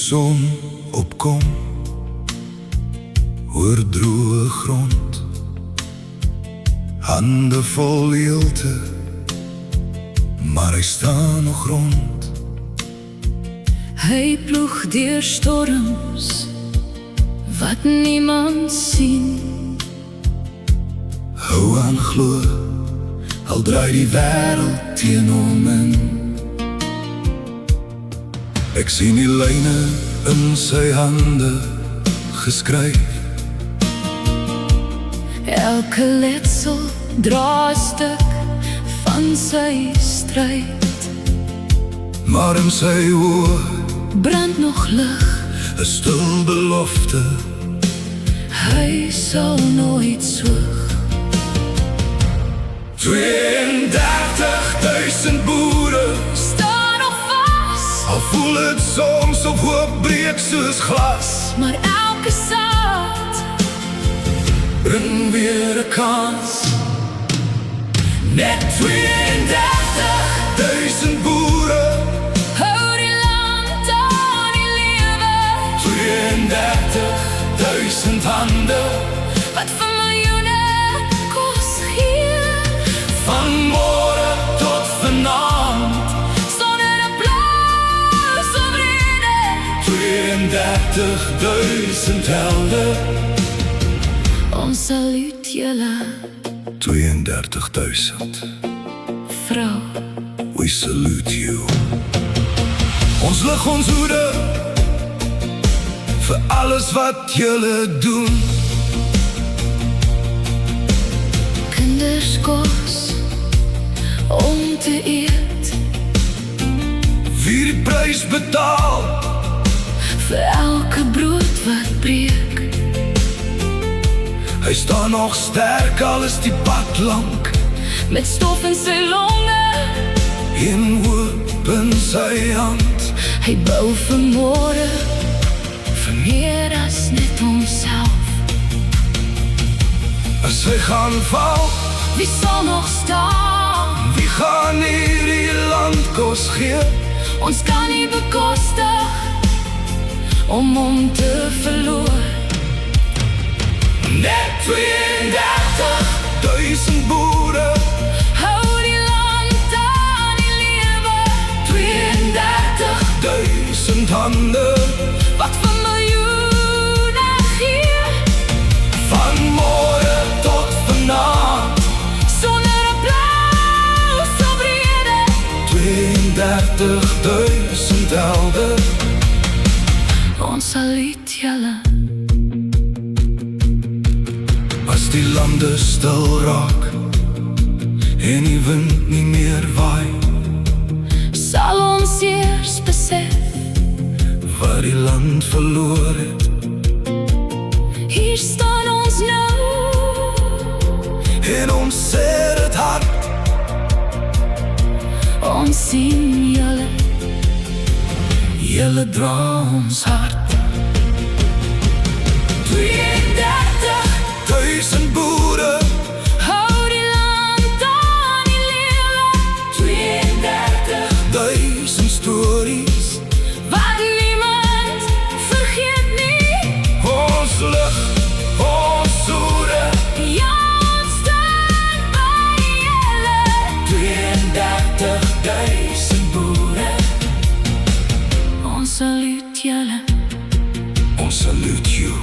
son opkom oor droë grond, hande vol leelte, maar hy staan nog rond. Hy ploeg deur storms wat niemand sien. Hou aan glo, al draai die wêreld teen hom in. Ek sien die lyne in sy hande geskryf. Elke letsel dra 'n stuk van sy stryd, Maar in sy oë brand nog lig. 'n stil belofte. Hy sal nooit soeg. 32.000 boere Staan nog vas, al voel het soms op hoop breek soos glas. maar elke saad Bring weer 'n kans. Net 32.000 boere, hou die land aan die lewe. 32.000 hande, Wat vir miljoene kos gee, van môre tot vanaand. sonder applaus of rede. 32.000 helde. Ons saluut julle, 32.000. vrou. We salute you. Ons lig ons hoede vir alles wat julle doen. Kinders kos om te eet, Wie die prys betaal, vir elke brood wat breek. hy staan nog sterk, al is die pad lank. Met stof in sy longe, Een hoop in sy hand. hy bou vir môre, vir meer as net homself. As hy gaan val, Wie sal nog staan? wie gaan hierdie land kos gee? Ons kan nie bekostig om hom te verloor. Net 32.000 boere, Hou die land aan die lewe. 32.000 hande, Wat vir miljoene gee, van môre tot vanaand. sonder applaus of rede. 32.000 helde. Ons saluut julle, As die lande stil raak en die wind nie meer waai, sal ons eers besef, wat die land verloor het. hier staan ons nou. En ons sê dit hard, Ons sien julle, julle dra ons hart. 32.000 boere, hou die land aan die lewe. 32.000 stories, Wat niemand vergeet nie. ons lig, ons hoede. Ja, ons staan by julle. 32.000 boere, Ons saluut julle, ons salute you.